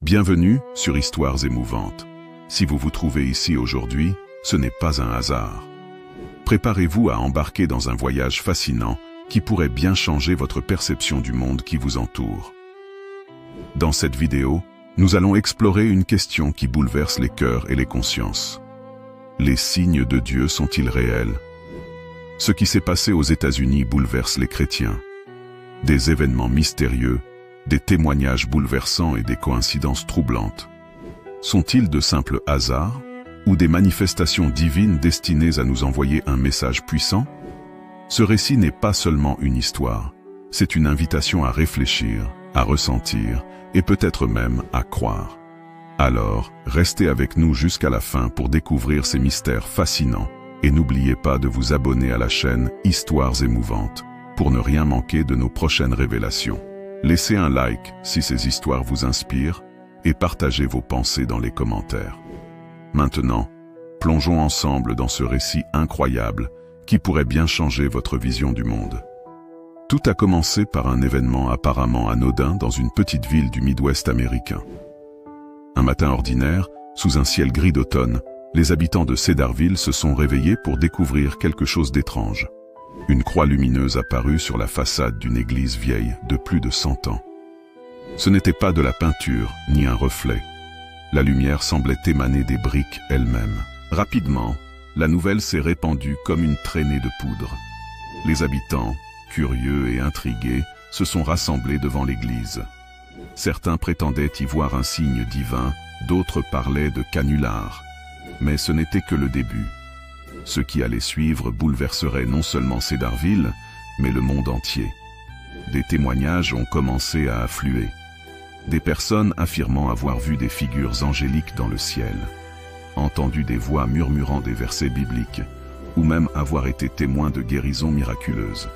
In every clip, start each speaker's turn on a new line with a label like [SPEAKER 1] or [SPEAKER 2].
[SPEAKER 1] Bienvenue sur Histoires émouvantes. Si vous vous trouvez ici aujourd'hui, ce n'est pas un hasard. Préparez-vous à embarquer dans un voyage fascinant qui pourrait bien changer votre perception du monde qui vous entoure. Dans cette vidéo, nous allons explorer une question qui bouleverse les cœurs et les consciences. Les signes de Dieu sont-ils réels? Ce qui s'est passé aux États-Unis bouleverse les chrétiens. Des événements mystérieux, des témoignages bouleversants et des coïncidences troublantes. Sont-ils de simples hasards ou des manifestations divines destinées à nous envoyer un message puissant? Ce récit n'est pas seulement une histoire, c'est une invitation à réfléchir, à ressentir et peut-être même à croire. Alors, restez avec nous jusqu'à la fin pour découvrir ces mystères fascinants et n'oubliez pas de vous abonner à la chaîne Histoires émouvantes pour ne rien manquer de nos prochaines révélations. Laissez un like si ces histoires vous inspirent et partagez vos pensées dans les commentaires. Maintenant, plongeons ensemble dans ce récit incroyable qui pourrait bien changer votre vision du monde. Tout a commencé par un événement apparemment anodin dans une petite ville du Midwest américain. Un matin ordinaire, sous un ciel gris d'automne, les habitants de Cedarville se sont réveillés pour découvrir quelque chose d'étrange. Une croix lumineuse apparut sur la façade d'une église vieille de plus de 100 ans. Ce n'était pas de la peinture, ni un reflet. La lumière semblait émaner des briques elles-mêmes. Rapidement, la nouvelle s'est répandue comme une traînée de poudre. Les habitants, curieux et intrigués, se sont rassemblés devant l'église. Certains prétendaient y voir un signe divin, d'autres parlaient de canulars. Mais ce n'était que le début. Ce qui allait suivre bouleverserait non seulement Cedarville, mais le monde entier. Des témoignages ont commencé à affluer. Des personnes affirmant avoir vu des figures angéliques dans le ciel, entendu des voix murmurant des versets bibliques, ou même avoir été témoins de guérisons miraculeuses.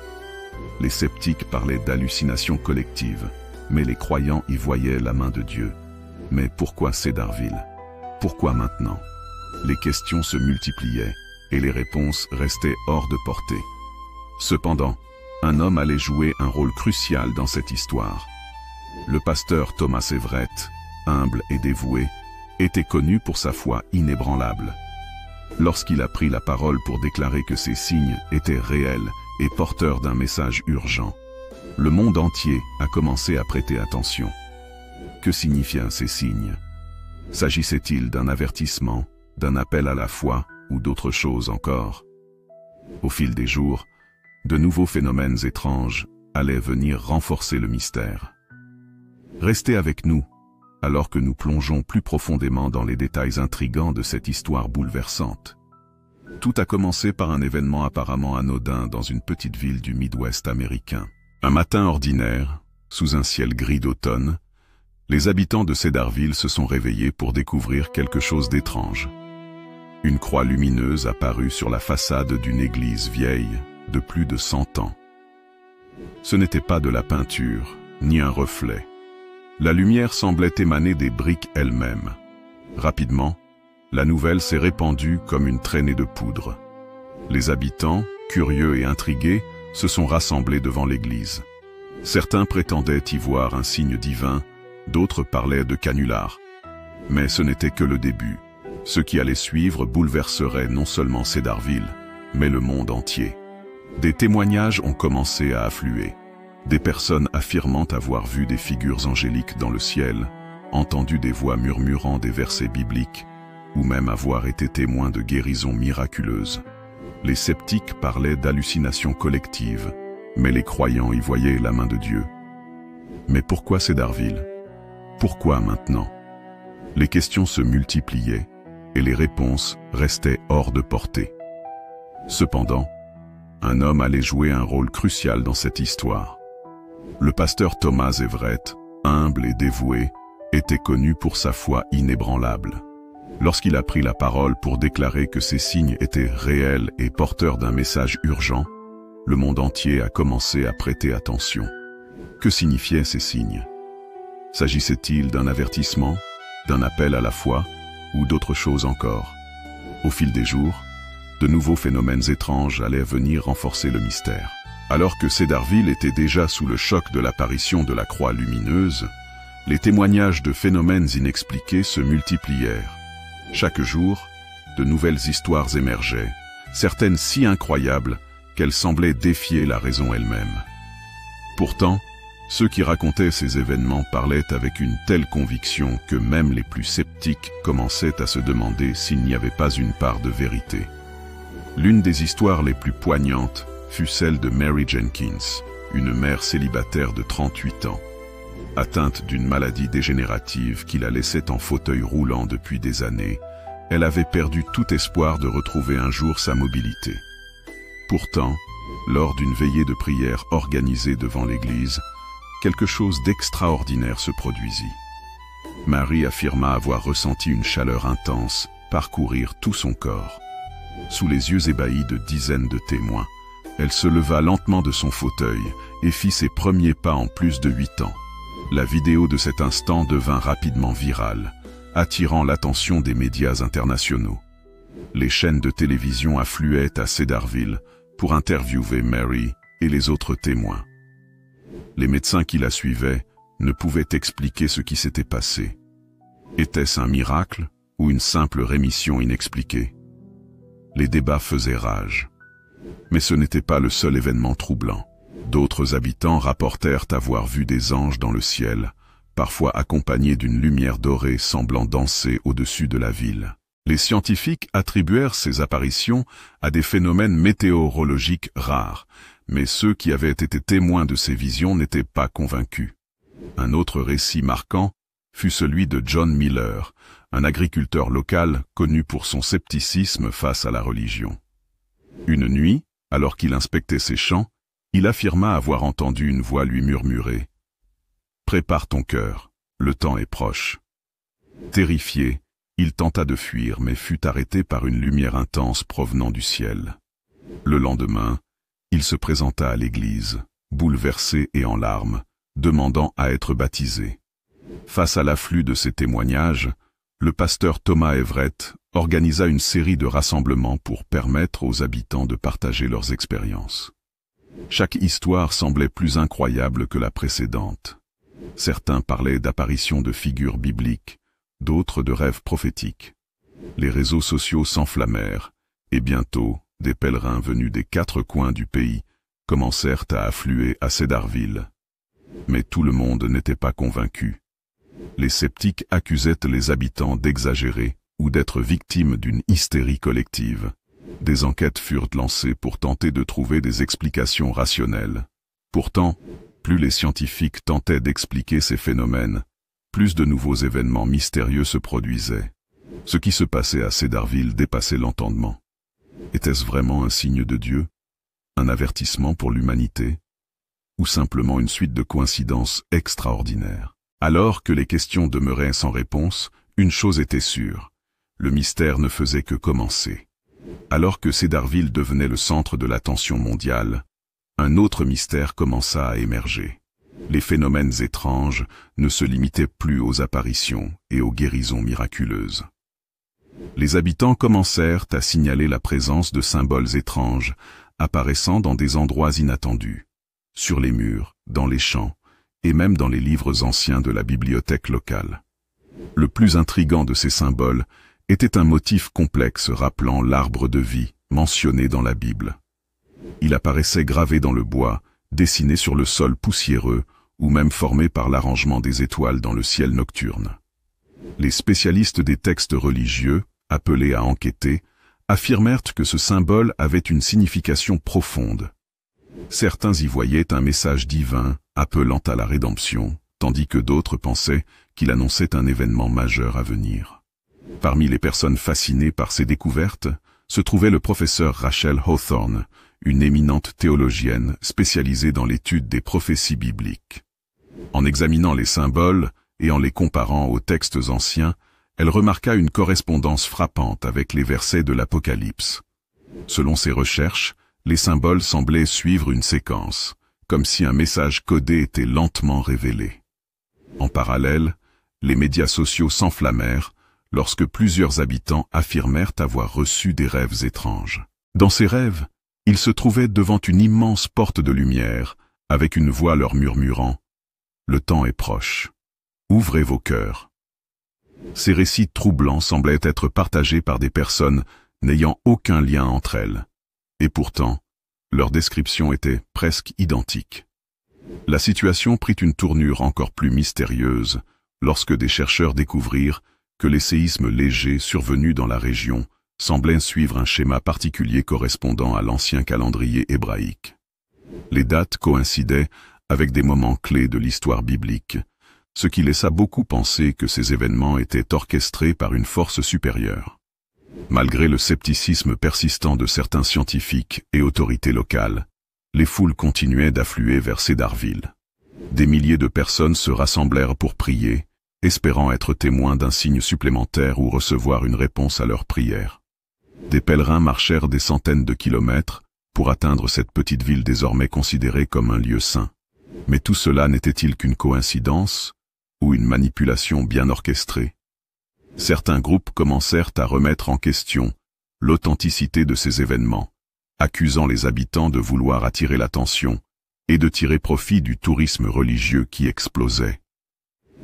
[SPEAKER 1] Les sceptiques parlaient d'hallucinations collectives, mais les croyants y voyaient la main de Dieu. Mais pourquoi Cedarville? Pourquoi maintenant? Les questions se multipliaient, et les réponses restaient hors de portée. Cependant, un homme allait jouer un rôle crucial dans cette histoire. Le pasteur Thomas Everett, humble et dévoué, était connu pour sa foi inébranlable. Lorsqu'il a pris la parole pour déclarer que ces signes étaient réels et porteurs d'un message urgent, le monde entier a commencé à prêter attention. Que signifiaient ces signes? S'agissait-il d'un avertissement, d'un appel à la foi, ou d'autres choses encore? Au fil des jours, de nouveaux phénomènes étranges allaient venir renforcer le mystère. Restez avec nous, alors que nous plongeons plus profondément dans les détails intrigants de cette histoire bouleversante. Tout a commencé par un événement apparemment anodin dans une petite ville du Midwest américain. Un matin ordinaire, sous un ciel gris d'automne, les habitants de Cedarville se sont réveillés pour découvrir quelque chose d'étrange. Une croix lumineuse apparut sur la façade d'une église vieille de plus de 100 ans. Ce n'était pas de la peinture, ni un reflet. La lumière semblait émaner des briques elles-mêmes. Rapidement, la nouvelle s'est répandue comme une traînée de poudre. Les habitants, curieux et intrigués, se sont rassemblés devant l'église. Certains prétendaient y voir un signe divin, d'autres parlaient de canulars. Mais ce n'était que le début. Ce qui allait suivre bouleverserait non seulement Cedarville, mais le monde entier. Des témoignages ont commencé à affluer. Des personnes affirmant avoir vu des figures angéliques dans le ciel, entendu des voix murmurant des versets bibliques, ou même avoir été témoins de guérisons miraculeuses. Les sceptiques parlaient d'hallucinations collectives, mais les croyants y voyaient la main de Dieu. Mais pourquoi Cedarville? Pourquoi maintenant? Les questions se multipliaient, et les réponses restaient hors de portée. Cependant, un homme allait jouer un rôle crucial dans cette histoire. Le pasteur Thomas Everett, humble et dévoué, était connu pour sa foi inébranlable. Lorsqu'il a pris la parole pour déclarer que ces signes étaient réels et porteurs d'un message urgent, le monde entier a commencé à prêter attention. Que signifiaient ces signes? S'agissait-il d'un avertissement, d'un appel à la foi, ou d'autres choses encore? Au fil des jours, de nouveaux phénomènes étranges allaient venir renforcer le mystère. Alors que Cedarville était déjà sous le choc de l'apparition de la croix lumineuse, Les témoignages de phénomènes inexpliqués se multiplièrent. Chaque jour, de nouvelles histoires émergeaient, certaines si incroyables qu'elles semblaient défier la raison elle-même. Pourtant, ceux qui racontaient ces événements parlaient avec une telle conviction que même les plus sceptiques commençaient à se demander s'il n'y avait pas une part de vérité. L'une des histoires les plus poignantes fut celle de Mary Jenkins, une mère célibataire de 38 ans. Atteinte d'une maladie dégénérative qui la laissait en fauteuil roulant depuis des années, elle avait perdu tout espoir de retrouver un jour sa mobilité. Pourtant, lors d'une veillée de prière organisée devant l'église, quelque chose d'extraordinaire se produisit. Mary affirma avoir ressenti une chaleur intense parcourir tout son corps. Sous les yeux ébahis de dizaines de témoins, elle se leva lentement de son fauteuil et fit ses premiers pas en plus de 8 ans. La vidéo de cet instant devint rapidement virale, attirant l'attention des médias internationaux. Les chaînes de télévision affluaient à Cedarville pour interviewer Mary et les autres témoins. Les médecins qui la suivaient ne pouvaient expliquer ce qui s'était passé. Était-ce un miracle ou une simple rémission inexpliquée? Les débats faisaient rage. Mais ce n'était pas le seul événement troublant. D'autres habitants rapportèrent avoir vu des anges dans le ciel, parfois accompagnés d'une lumière dorée semblant danser au-dessus de la ville. Les scientifiques attribuèrent ces apparitions à des phénomènes météorologiques rares, mais ceux qui avaient été témoins de ces visions n'étaient pas convaincus. Un autre récit marquant fut celui de John Miller, un agriculteur local connu pour son scepticisme face à la religion. Une nuit, alors qu'il inspectait ses champs, il affirma avoir entendu une voix lui murmurer « Prépare ton cœur, le temps est proche ». Terrifié, il tenta de fuir mais fut arrêté par une lumière intense provenant du ciel. Le lendemain, il se présenta à l'église, bouleversé et en larmes, demandant à être baptisé. Face à l'afflux de ces témoignages, le pasteur Thomas Everett organisa une série de rassemblements pour permettre aux habitants de partager leurs expériences. Chaque histoire semblait plus incroyable que la précédente. Certains parlaient d'apparitions de figures bibliques, d'autres de rêves prophétiques. Les réseaux sociaux s'enflammèrent, et bientôt, des pèlerins venus des 4 coins du pays commencèrent à affluer à Cedarville. Mais tout le monde n'était pas convaincu. Les sceptiques accusaient les habitants d'exagérer ou d'être victimes d'une hystérie collective. Des enquêtes furent lancées pour tenter de trouver des explications rationnelles. Pourtant, plus les scientifiques tentaient d'expliquer ces phénomènes, plus de nouveaux événements mystérieux se produisaient. Ce qui se passait à Cedarville dépassait l'entendement. Était-ce vraiment un signe de Dieu? Un avertissement pour l'humanité? Ou simplement une suite de coïncidences extraordinaires? Alors que les questions demeuraient sans réponse, une chose était sûre. Le mystère ne faisait que commencer. Alors que Cedarville devenait le centre de l'attention mondiale, un autre mystère commença à émerger. Les phénomènes étranges ne se limitaient plus aux apparitions et aux guérisons miraculeuses. Les habitants commencèrent à signaler la présence de symboles étranges apparaissant dans des endroits inattendus, sur les murs, dans les champs, et même dans les livres anciens de la bibliothèque locale. Le plus intrigant de ces symboles était un motif complexe rappelant l'arbre de vie mentionné dans la Bible. Il apparaissait gravé dans le bois, dessiné sur le sol poussiéreux, ou même formé par l'arrangement des étoiles dans le ciel nocturne. Les spécialistes des textes religieux, appelés à enquêter, affirmèrent que ce symbole avait une signification profonde. Certains y voyaient un message divin appelant à la rédemption, tandis que d'autres pensaient qu'il annonçait un événement majeur à venir. Parmi les personnes fascinées par ces découvertes, se trouvait le professeur Rachel Hawthorne, une éminente théologienne spécialisée dans l'étude des prophéties bibliques. En examinant les symboles et en les comparant aux textes anciens, elle remarqua une correspondance frappante avec les versets de l'Apocalypse. Selon ses recherches, les symboles semblaient suivre une séquence, comme si un message codé était lentement révélé. En parallèle, les médias sociaux s'enflammèrent lorsque plusieurs habitants affirmèrent avoir reçu des rêves étranges. Dans ces rêves, ils se trouvaient devant une immense porte de lumière, avec une voix leur murmurant « Le temps est proche » Ouvrez vos cœurs. Ces récits troublants semblaient être partagés par des personnes n'ayant aucun lien entre elles. Et pourtant, leur description était presque identique. La situation prit une tournure encore plus mystérieuse lorsque des chercheurs découvrirent que les séismes légers survenus dans la région semblaient suivre un schéma particulier correspondant à l'ancien calendrier hébraïque. Les dates coïncidaient avec des moments clés de l'histoire biblique, ce qui laissa beaucoup penser que ces événements étaient orchestrés par une force supérieure. Malgré le scepticisme persistant de certains scientifiques et autorités locales, les foules continuaient d'affluer vers Cedarville. Des milliers de personnes se rassemblèrent pour prier, espérant être témoins d'un signe supplémentaire ou recevoir une réponse à leurs prières. Des pèlerins marchèrent des centaines de kilomètres pour atteindre cette petite ville désormais considérée comme un lieu saint. Mais tout cela n'était-il qu'une coïncidence ou une manipulation bien orchestrée? Certains groupes commencèrent à remettre en question l'authenticité de ces événements, accusant les habitants de vouloir attirer l'attention et de tirer profit du tourisme religieux qui explosait.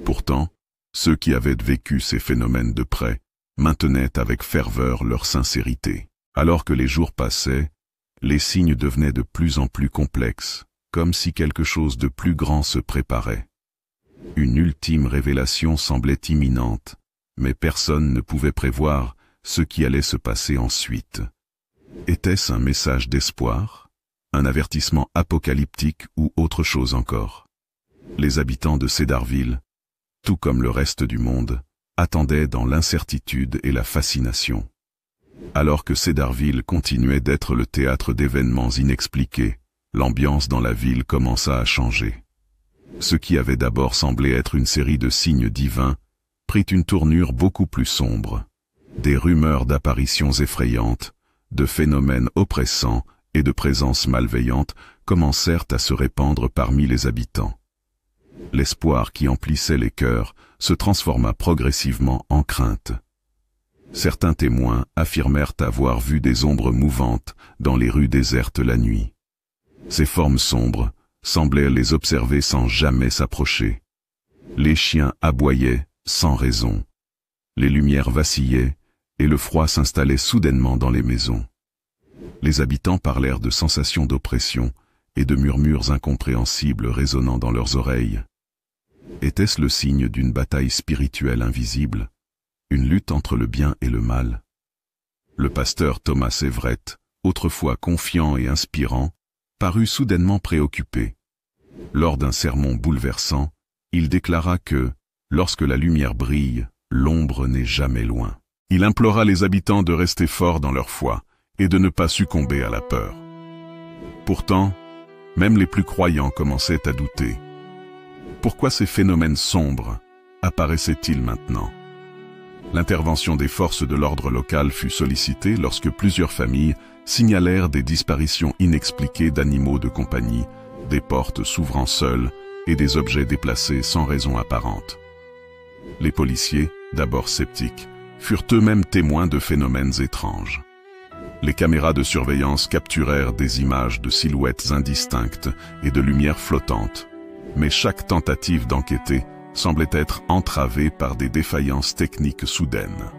[SPEAKER 1] Pourtant, ceux qui avaient vécu ces phénomènes de près maintenaient avec ferveur leur sincérité. Alors que les jours passaient, les signes devenaient de plus en plus complexes, comme si quelque chose de plus grand se préparait. Une ultime révélation semblait imminente, mais personne ne pouvait prévoir ce qui allait se passer ensuite. Était-ce un message d'espoir, un avertissement apocalyptique ou autre chose encore? Les habitants de Cedarville, tout comme le reste du monde, attendaient dans l'incertitude et la fascination. Alors que Cedarville continuait d'être le théâtre d'événements inexpliqués, l'ambiance dans la ville commença à changer. Ce qui avait d'abord semblé être une série de signes divins prit une tournure beaucoup plus sombre. Des rumeurs d'apparitions effrayantes, de phénomènes oppressants et de présences malveillantes commencèrent à se répandre parmi les habitants. L'espoir qui emplissait les cœurs se transforma progressivement en crainte. Certains témoins affirmèrent avoir vu des ombres mouvantes dans les rues désertes la nuit. Ces formes sombres semblaient les observer sans jamais s'approcher. Les chiens aboyaient sans raison. Les lumières vacillaient et le froid s'installait soudainement dans les maisons. Les habitants parlèrent de sensations d'oppression et de murmures incompréhensibles résonnant dans leurs oreilles. Était-ce le signe d'une bataille spirituelle invisible, une lutte entre le bien et le mal? Le pasteur Thomas Everett, autrefois confiant et inspirant, parut soudainement préoccupé. Lors d'un sermon bouleversant, il déclara que, lorsque la lumière brille, l'ombre n'est jamais loin. Il implora les habitants de rester forts dans leur foi et de ne pas succomber à la peur. Pourtant, même les plus croyants commençaient à douter. Pourquoi ces phénomènes sombres apparaissaient-ils maintenant? L'intervention des forces de l'ordre local fut sollicitée lorsque plusieurs familles signalèrent des disparitions inexpliquées d'animaux de compagnie, des portes s'ouvrant seules et des objets déplacés sans raison apparente. Les policiers, d'abord sceptiques, furent eux-mêmes témoins de phénomènes étranges. Les caméras de surveillance capturèrent des images de silhouettes indistinctes et de lumières flottantes, mais chaque tentative d'enquêter semblait être entravée par des défaillances techniques soudaines.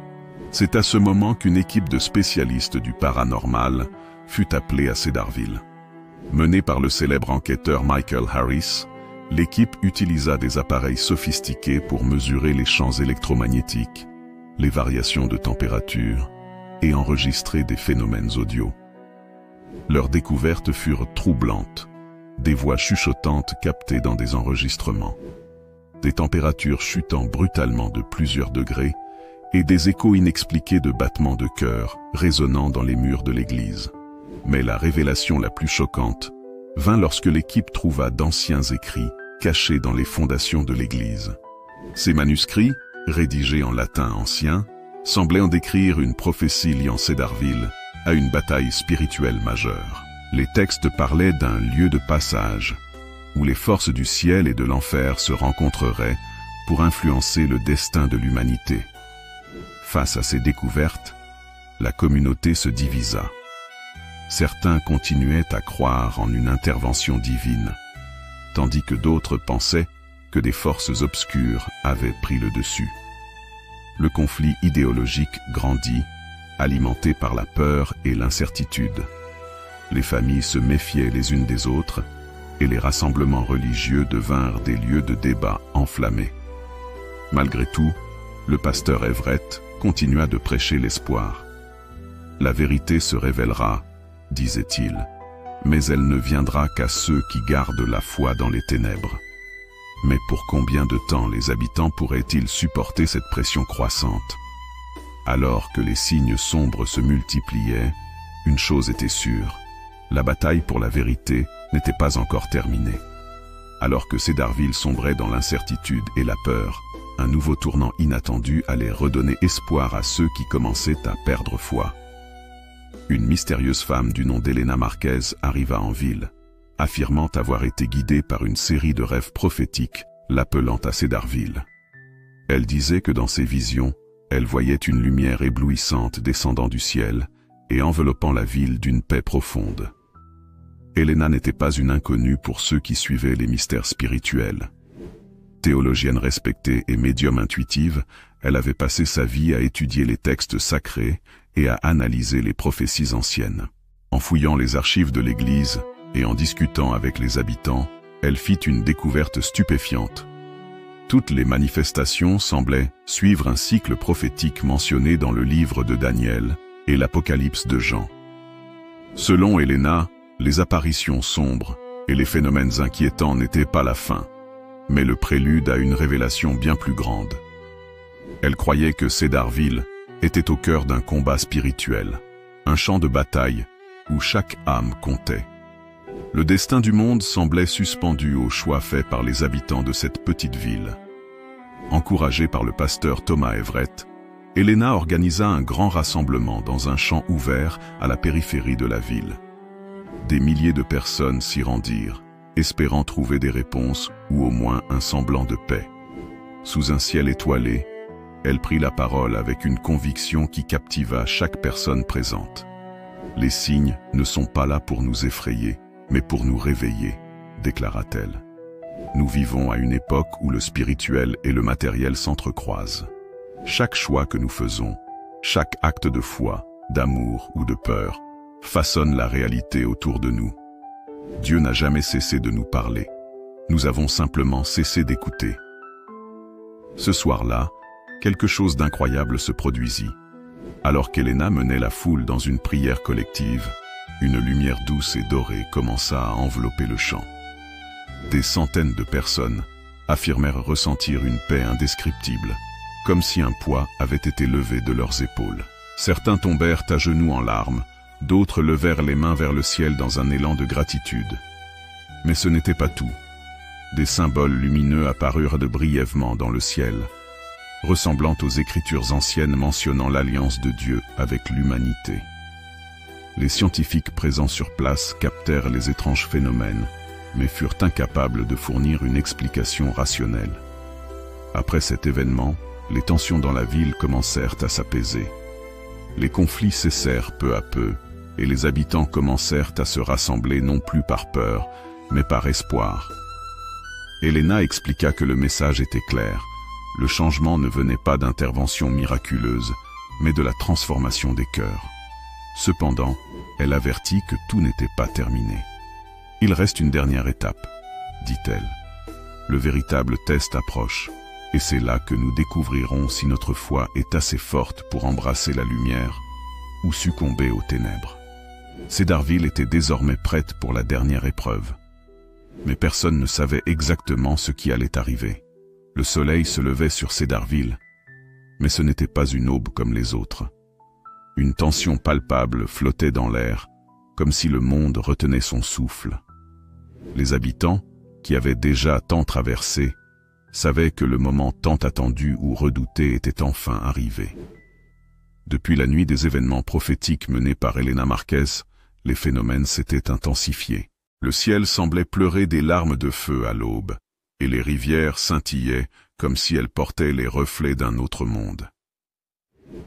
[SPEAKER 1] C'est à ce moment qu'une équipe de spécialistes du paranormal fut appelée à Cedarville. Menée par le célèbre enquêteur Michael Harris, l'équipe utilisa des appareils sophistiqués pour mesurer les champs électromagnétiques, les variations de température et enregistrer des phénomènes audio. Leurs découvertes furent troublantes, des voix chuchotantes captées dans des enregistrements, des températures chutant brutalement de plusieurs degrés et des échos inexpliqués de battements de cœur résonnant dans les murs de l'église. Mais la révélation la plus choquante vint lorsque l'équipe trouva d'anciens écrits cachés dans les fondations de l'église. Ces manuscrits, rédigés en latin ancien, semblaient en décrire une prophétie liant Cedarville à une bataille spirituelle majeure. Les textes parlaient d'un lieu de passage, où les forces du ciel et de l'enfer se rencontreraient pour influencer le destin de l'humanité. Face à ces découvertes, la communauté se divisa. Certains continuaient à croire en une intervention divine, tandis que d'autres pensaient que des forces obscures avaient pris le dessus. Le conflit idéologique grandit, alimenté par la peur et l'incertitude. Les familles se méfiaient les unes des autres, et les rassemblements religieux devinrent des lieux de débat enflammés. Malgré tout, le pasteur Everett continua de prêcher l'espoir. « La vérité se révélera, disait-il, mais elle ne viendra qu'à ceux qui gardent la foi dans les ténèbres. » Mais pour combien de temps les habitants pourraient-ils supporter cette pression croissante? Alors que les signes sombres se multipliaient, une chose était sûre, la bataille pour la vérité n'était pas encore terminée. Alors que Cedarville sombrait dans l'incertitude et la peur, un nouveau tournant inattendu allait redonner espoir à ceux qui commençaient à perdre foi. Une mystérieuse femme du nom d'Helena Marquez arriva en ville, affirmant avoir été guidée par une série de rêves prophétiques l'appelant à Cedarville. Elle disait que dans ses visions, elle voyait une lumière éblouissante descendant du ciel et enveloppant la ville d'une paix profonde. Helena n'était pas une inconnue pour ceux qui suivaient les mystères spirituels. Théologienne respectée et médium intuitive, elle avait passé sa vie à étudier les textes sacrés et à analyser les prophéties anciennes. En fouillant les archives de l'Église et en discutant avec les habitants, elle fit une découverte stupéfiante. Toutes les manifestations semblaient suivre un cycle prophétique mentionné dans le livre de Daniel et l'Apocalypse de Jean. Selon Helena, les apparitions sombres et les phénomènes inquiétants n'étaient pas la fin, mais le prélude à une révélation bien plus grande. Elle croyait que Cedarville était au cœur d'un combat spirituel, un champ de bataille où chaque âme comptait. Le destin du monde semblait suspendu au choix fait par les habitants de cette petite ville. Encouragée par le pasteur Thomas Everett, Helena organisa un grand rassemblement dans un champ ouvert à la périphérie de la ville. Des milliers de personnes s'y rendirent, espérant trouver des réponses ou au moins un semblant de paix. Sous un ciel étoilé, elle prit la parole avec une conviction qui captiva chaque personne présente. « Les signes ne sont pas là pour nous effrayer, mais pour nous réveiller, » déclara-t-elle. « Nous vivons à une époque où le spirituel et le matériel s'entrecroisent. Chaque choix que nous faisons, chaque acte de foi, d'amour ou de peur, façonne la réalité autour de nous. Dieu n'a jamais cessé de nous parler. Nous avons simplement cessé d'écouter. » Ce soir-là, quelque chose d'incroyable se produisit. Alors qu'Helena menait la foule dans une prière collective, une lumière douce et dorée commença à envelopper le champ. Des centaines de personnes affirmèrent ressentir une paix indescriptible, comme si un poids avait été levé de leurs épaules. Certains tombèrent à genoux en larmes, d'autres levèrent les mains vers le ciel dans un élan de gratitude. Mais ce n'était pas tout. Des symboles lumineux apparurent de brièvement dans le ciel, ressemblant aux écritures anciennes mentionnant l'alliance de Dieu avec l'humanité. Les scientifiques présents sur place captèrent les étranges phénomènes, mais furent incapables de fournir une explication rationnelle. Après cet événement, les tensions dans la ville commencèrent à s'apaiser. Les conflits cessèrent peu à peu, et les habitants commencèrent à se rassembler non plus par peur, mais par espoir. Helena expliqua que le message était clair. Le changement ne venait pas d'interventions miraculeuses, mais de la transformation des cœurs. Cependant, elle avertit que tout n'était pas terminé. « Il reste une dernière étape, » dit-elle. « Le véritable test approche, et c'est là que nous découvrirons si notre foi est assez forte pour embrasser la lumière ou succomber aux ténèbres. » Cedarville était désormais prête pour la dernière épreuve. Mais personne ne savait exactement ce qui allait arriver. Le soleil se levait sur Cedarville, mais ce n'était pas une aube comme les autres. Une tension palpable flottait dans l'air, comme si le monde retenait son souffle. Les habitants, qui avaient déjà tant traversé, savaient que le moment tant attendu ou redouté était enfin arrivé. Depuis la nuit des événements prophétiques menés par Helena Marquez, les phénomènes s'étaient intensifiés. Le ciel semblait pleurer des larmes de feu à l'aube, et les rivières scintillaient comme si elles portaient les reflets d'un autre monde.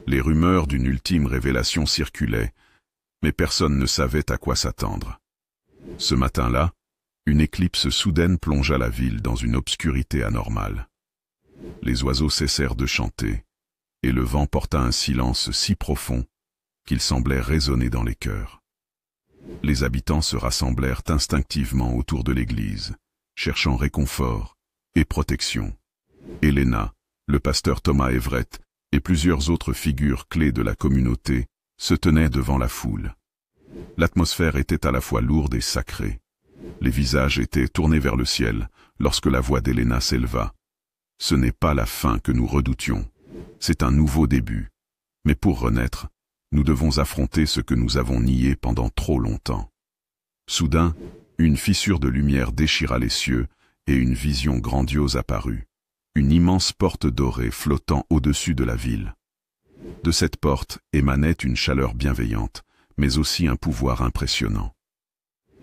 [SPEAKER 1] Les rumeurs d'une ultime révélation circulaient, mais personne ne savait à quoi s'attendre. Ce matin-là, une éclipse soudaine plongea la ville dans une obscurité anormale. Les oiseaux cessèrent de chanter, et le vent porta un silence si profond qu'il semblait résonner dans les cœurs. Les habitants se rassemblèrent instinctivement autour de l'église, cherchant réconfort et protection. Helena, le pasteur Thomas Everett et plusieurs autres figures clés de la communauté se tenaient devant la foule. L'atmosphère était à la fois lourde et sacrée. Les visages étaient tournés vers le ciel lorsque la voix d'Helena s'éleva. « Ce n'est pas la fin que nous redoutions, c'est un nouveau début. Mais pour renaître, nous devons affronter ce que nous avons nié pendant trop longtemps. » Soudain, une fissure de lumière déchira les cieux et une vision grandiose apparut. Une immense porte dorée flottant au-dessus de la ville. De cette porte émanait une chaleur bienveillante, mais aussi un pouvoir impressionnant.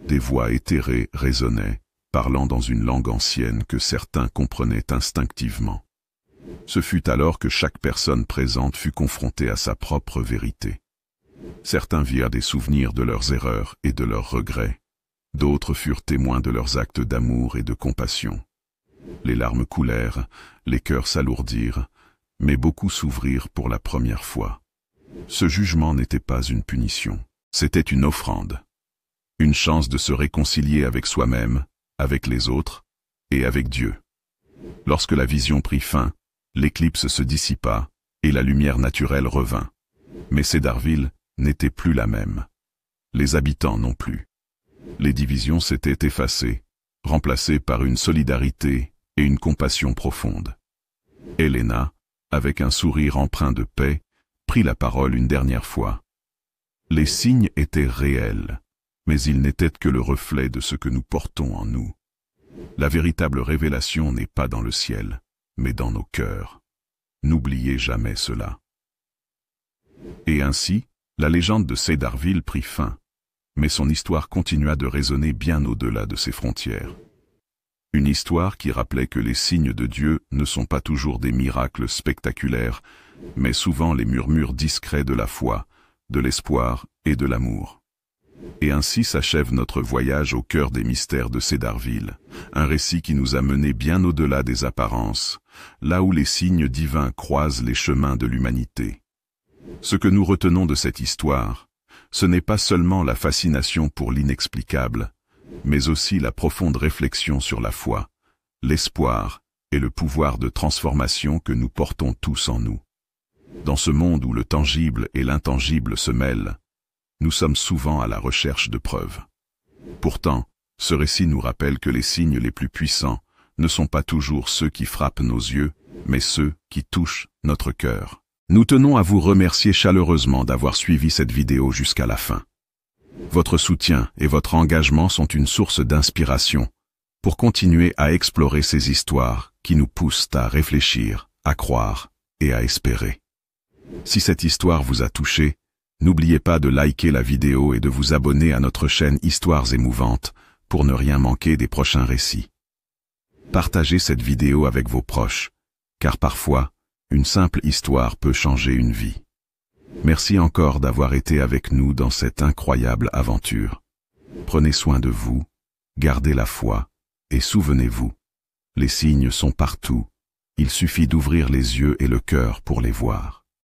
[SPEAKER 1] Des voix éthérées résonnaient, parlant dans une langue ancienne que certains comprenaient instinctivement. Ce fut alors que chaque personne présente fut confrontée à sa propre vérité. Certains virent des souvenirs de leurs erreurs et de leurs regrets. D'autres furent témoins de leurs actes d'amour et de compassion. Les larmes coulèrent, les cœurs s'alourdirent, mais beaucoup s'ouvrirent pour la première fois. Ce jugement n'était pas une punition, c'était une offrande. Une chance de se réconcilier avec soi-même, avec les autres et avec Dieu. Lorsque la vision prit fin, l'éclipse se dissipa et la lumière naturelle revint. Mais Cedarville n'était plus la même. Les habitants non plus. Les divisions s'étaient effacées, remplacées par une solidarité et une compassion profonde. Helena, avec un sourire empreint de paix, prit la parole une dernière fois. Les signes étaient réels, mais ils n'étaient que le reflet de ce que nous portons en nous. La véritable révélation n'est pas dans le ciel, mais dans nos cœurs. N'oubliez jamais cela. Et ainsi, la légende de Cedarville prit fin, mais son histoire continua de résonner bien au-delà de ses frontières. Une histoire qui rappelait que les signes de Dieu ne sont pas toujours des miracles spectaculaires, mais souvent les murmures discrets de la foi, de l'espoir et de l'amour. Et ainsi s'achève notre voyage au cœur des mystères de Cedarville, un récit qui nous a menés bien au-delà des apparences, là où les signes divins croisent les chemins de l'humanité. Ce que nous retenons de cette histoire, ce n'est pas seulement la fascination pour l'inexplicable, mais aussi la profonde réflexion sur la foi, l'espoir et le pouvoir de transformation que nous portons tous en nous. Dans ce monde où le tangible et l'intangible se mêlent, nous sommes souvent à la recherche de preuves. Pourtant, ce récit nous rappelle que les signes les plus puissants ne sont pas toujours ceux qui frappent nos yeux, mais ceux qui touchent notre cœur. Nous tenons à vous remercier chaleureusement d'avoir suivi cette vidéo jusqu'à la fin. Votre soutien et votre engagement sont une source d'inspiration pour continuer à explorer ces histoires qui nous poussent à réfléchir, à croire et à espérer. Si cette histoire vous a touché, n'oubliez pas de liker la vidéo et de vous abonner à notre chaîne Histoires émouvantes pour ne rien manquer des prochains récits. Partagez cette vidéo avec vos proches, car parfois, une simple histoire peut changer une vie. Merci encore d'avoir été avec nous dans cette incroyable aventure. Prenez soin de vous, gardez la foi, et souvenez-vous, les signes sont partout, il suffit d'ouvrir les yeux et le cœur pour les voir.